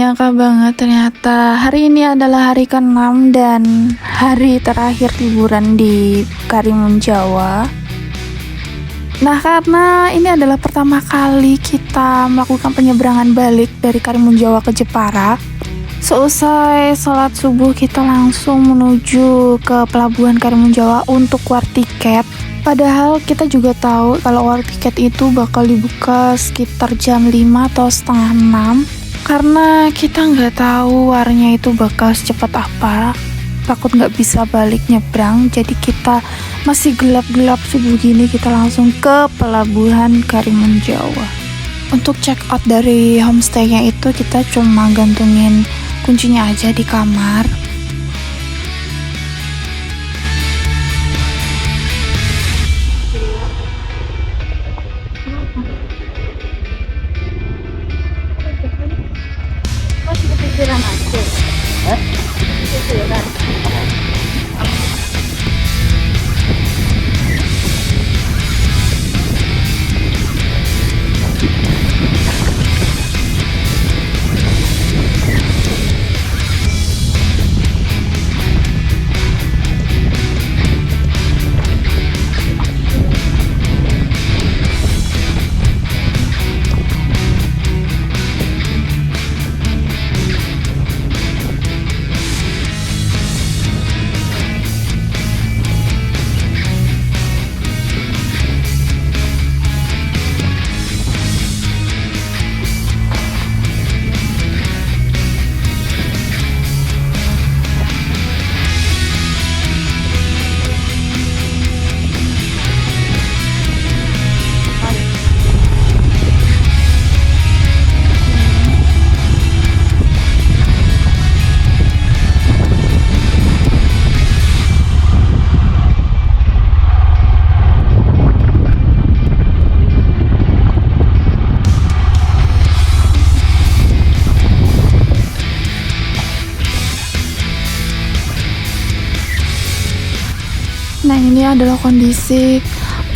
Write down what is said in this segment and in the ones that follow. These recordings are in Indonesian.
nyangka banget ternyata hari ini adalah hari ke-6 dan hari terakhir liburan di Karimunjawa. Nah, karena ini adalah pertama kali kita melakukan penyeberangan balik dari Karimunjawa ke Jepara, seusai sholat subuh kita langsung menuju ke pelabuhan Karimunjawa untuk war tiket. Padahal kita juga tahu kalau war tiket itu bakal dibuka sekitar jam 5 atau setengah 6. Karena kita nggak tahu warnya itu bakal secepat apa, takut nggak bisa balik nyebrang, jadi kita masih gelap-gelap subuh gini kita langsung ke pelabuhan Karimunjawa. Untuk check out dari homestay-nya itu kita cuma gantungin kuncinya aja di kamar. Nah, ini adalah kondisi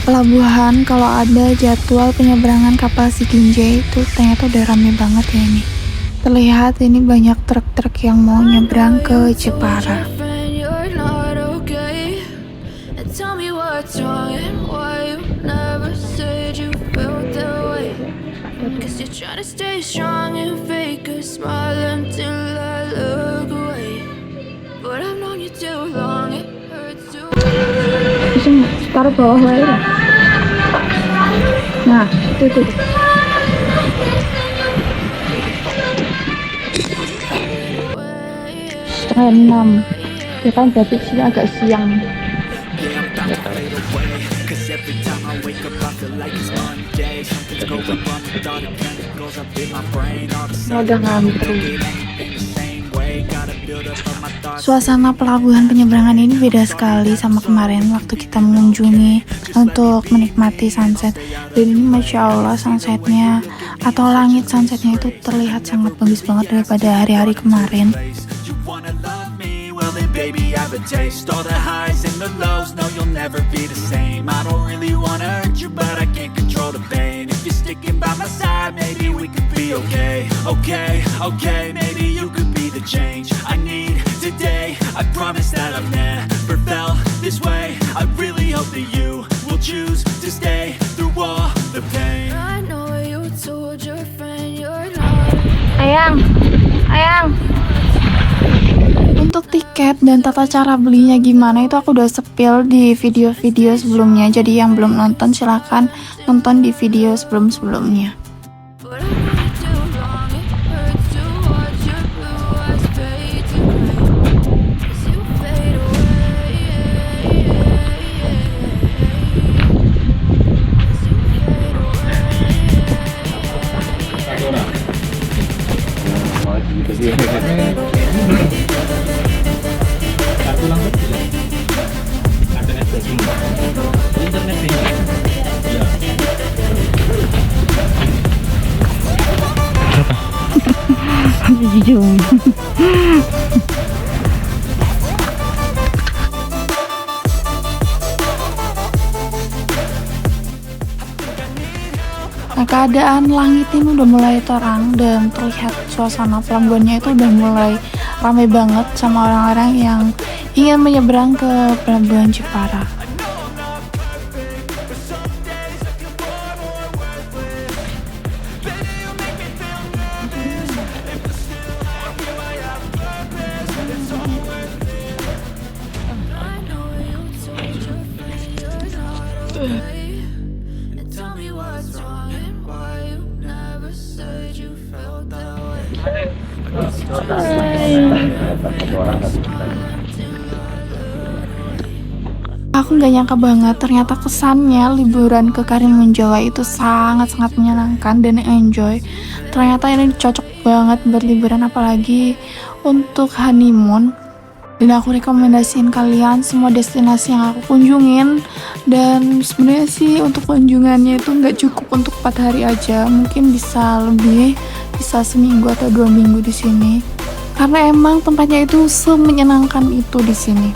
pelabuhan kalau ada jadwal penyeberangan kapal Shikinjai itu ternyata udah rame banget ya ini. Terlihat ini banyak truk-truk yang mau nyebrang ke Jepara. Taruh bawah wae. Nah, itu. Setengah 6. Ya kan berarti sini agak siang. Udah ngantri. Suasana pelabuhan penyeberangan ini beda sekali sama kemarin waktu kita mengunjungi untuk menikmati sunset. Dan ini Masya Allah sunsetnya atau langit sunsetnya itu terlihat sangat bagus banget daripada hari-hari kemarin. Change I need today. I promise that I've never felt this way. I really hope that you will choose to stay through all the pain. I know you told your friend you're not. Ayang. Untuk tiket dan tata cara belinya gimana itu aku udah spill di video-video sebelumnya. Jadi yang belum nonton silahkan nonton di video sebelum-sebelumnya. Kartu langsung bisa. Internet banking. Internet banking. Jujur. Nah, keadaan langit ini udah mulai terang dan terlihat suasana pelabuhannya itu udah mulai ramai banget sama orang-orang yang ingin menyeberang ke pelabuhan Jepara. Aku nggak nyangka banget ternyata kesannya liburan ke Karimunjawa itu sangat-sangat menyenangkan dan enjoy. Ternyata ini cocok banget buat liburan, apalagi untuk honeymoon. Dan aku rekomendasiin kalian semua destinasi yang aku kunjungin. Dan sebenarnya sih untuk kunjungannya itu nggak cukup untuk 4 hari aja, mungkin bisa lebih, bisa seminggu atau 2 minggu di sini. Karena emang tempatnya itu semenyenangkan itu di sini.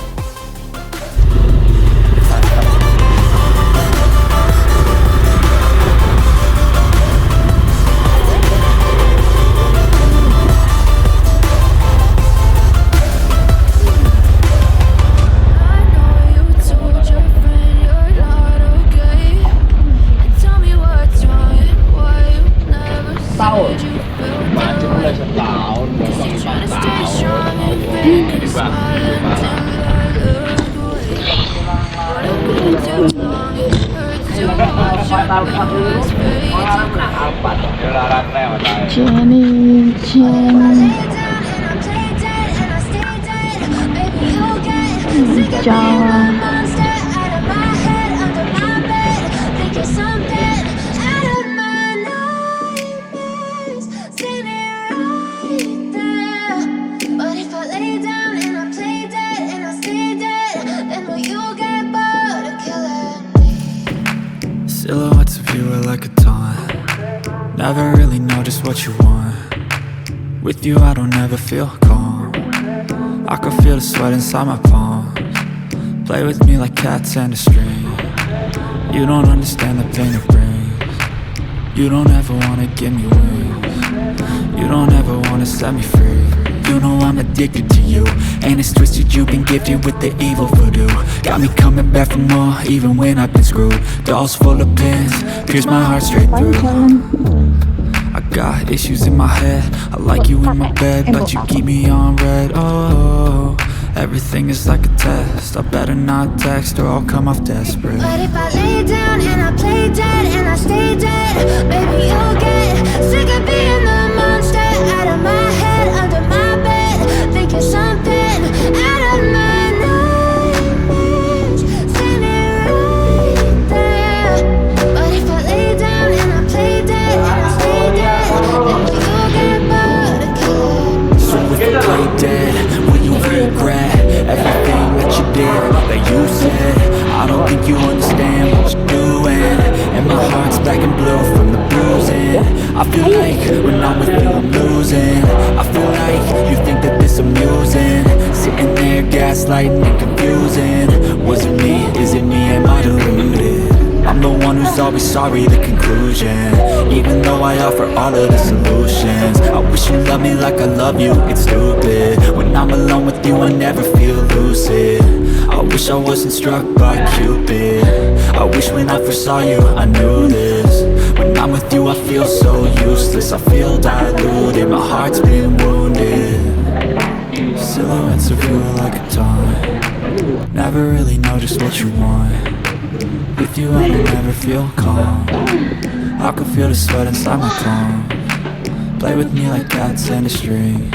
Jawa. Silhouettes of you are like a taunt. Never really know just what you want. With you I don't ever feel calm. I can feel the sweat inside my palms. Play with me like cats and a string. You don't understand the pain it brings. You don't ever wanna give me wings. You don't ever wanna set me free. You know I'm addicted to you, and it's twisted, you've been gifted with the evil voodoo. Got me coming back for more, even when I've been screwed. Dolls full of pins, pierce my heart straight through. I got issues in my head, I like you in my bed, but you keep me on red. Oh, everything is like a test, I better not text or I'll come off desperate. But if I lay down and I play dead and I stay dead, baby you'll get sick of being the monster out of my head, under my bed, thinking something out of my nightmares, standing right there. But if I lay down and I play dead and I stay dead, then you'll get bored of killing. So if you play dead, will you regret everything that you did, that you said? I don't think you understand what you're doing, and my heart's black and blue from the bruising. I feel like when I'm with you I'm losing. I feel like you think that this amusing, sitting there gaslighting and confusing. Was it me? Is it me? Am I deluded? I'm the one who's always sorry, the conclusion, even though I offer all of the solutions. I wish you loved me like I love you, it's stupid. When I'm alone with you I never feel lucid. I wish I wasn't struck by Cupid. I wish when I first saw you I knew this. When I'm with you I feel so useless, I feel diluted, my heart's been wounded. Silhouettes of you are like a taunt. Never really know just what you want. With you I don't ever feel calm. I can feel the sweat inside my palms. Play with me like cats and a string.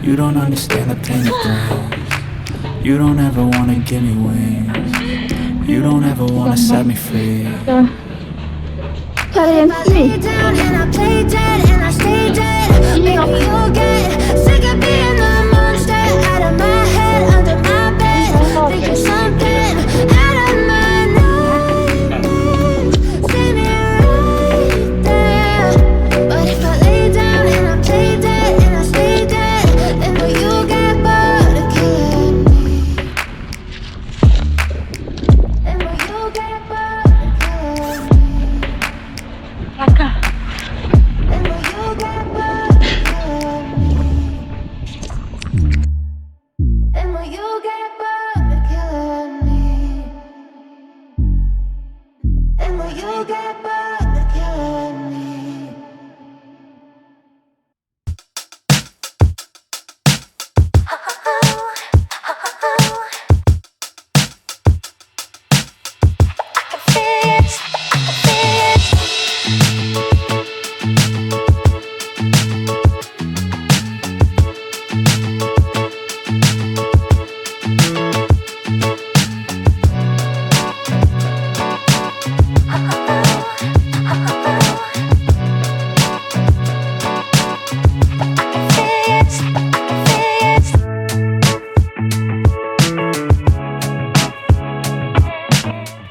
You don't understand the pain it brings. You don't ever wanna give me wings. You don't ever wanna set me free. If I lay down and I play dead and I stay dead, baby you'll get sick of being the monster out of my head, under my bed, thinking something out of my nightmares, standing right there. But if I lay down and I play dead and I stay dead, then will you get bored of killing me? Then will you get bored of killing me?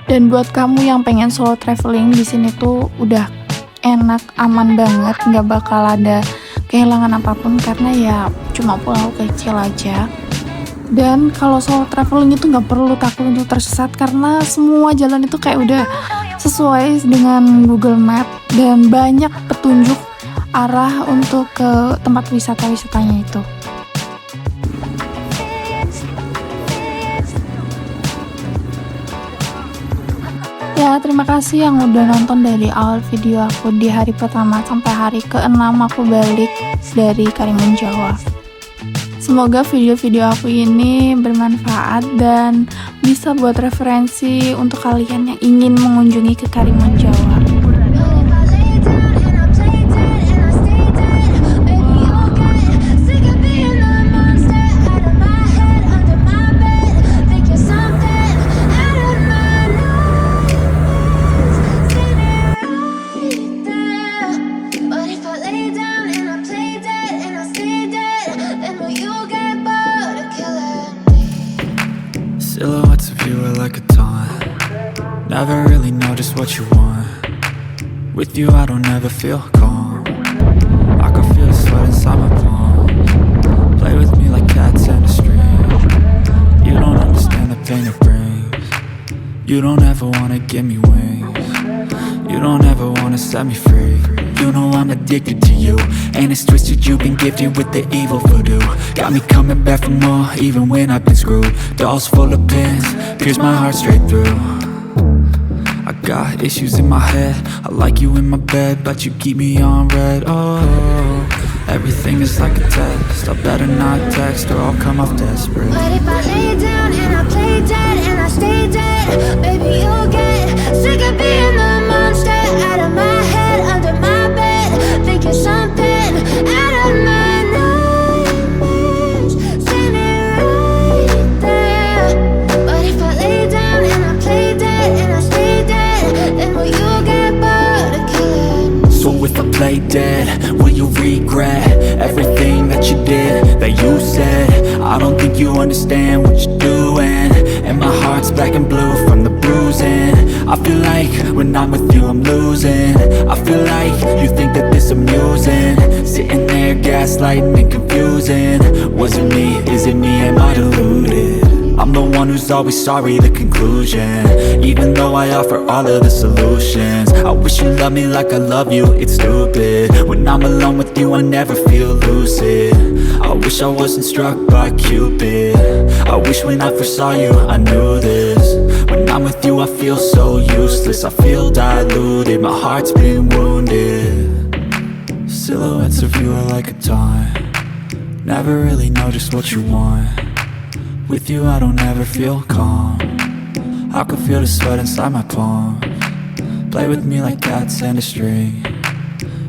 Dan buat kamu yang pengen solo traveling, di sini tuh udah enak, aman banget, nggak bakal ada kehilangan apapun karena ya cuma pulau kecil aja. Dan kalau solo traveling itu nggak perlu takut untuk tersesat karena semua jalan itu kayak udah sesuai dengan Google Map dan banyak petunjuk arah untuk ke tempat wisata-wisatanya itu. Ya, terima kasih yang udah nonton dari awal video aku di hari pertama sampai hari ke-6 aku balik dari Karimunjawa. Semoga video-video aku ini bermanfaat dan bisa buat referensi untuk kalian yang ingin mengunjungi ke Karimunjawa. Silhouettes of you are like a taunt. Never really know just what you want. With you I don't ever feel calm. I can feel the sweat inside my palms. Play with me like cats and a string. You don't understand the pain it brings. You don't ever wanna give me wings. You don't ever wanna set me free. You know I'm addicted to you, and it's twisted, you've been gifted with the evil voodoo. Got me coming back for more, even when I've been screwed. Dolls full of pins, pierce my heart straight through. I got issues in my head, I like you in my bed, but you keep me on red. Oh, everything is like a test, I better not text or I'll come off desperate. But if I lay down and I play dead and I stay dead, baby you'll get sick of being the monster out of my head, under my bed, thinking something out of my nightmares, standing right there. But if I lay down and I play dead and I stay dead, then will you get bored of killing? So if I play dead, will you regret everything that you did, that you said? I don't think you understand what you're doing, and my heart's black and blue from the bruising. I feel like when I'm with you I'm losing. I feel like you think that this amusing, sitting there gaslighting and confusing. Was it me? Is it me? Am I deluded? I'm the one who's always sorry, the conclusion. Even though I offer all of the solutions, I wish you loved me like I love you, it's stupid. When I'm alone with you I never feel lucid. I wish I wasn't struck by Cupid. I wish when I first saw you I knew this. When I'm with you I feel so useless, I feel diluted, my heart's been wounded. Silhouettes of you are like a taunt. Never really know just what you want. With you I don't ever feel calm. I can feel the sweat inside my palms. Play with me like cats and a string.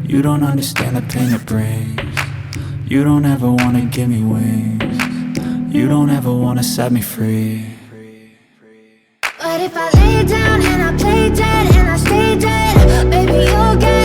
You don't understand the pain it brings. You don't ever wanna give me wings. You don't ever wanna set me free. But if I lay down and I play dead and I stay dead, baby you'll get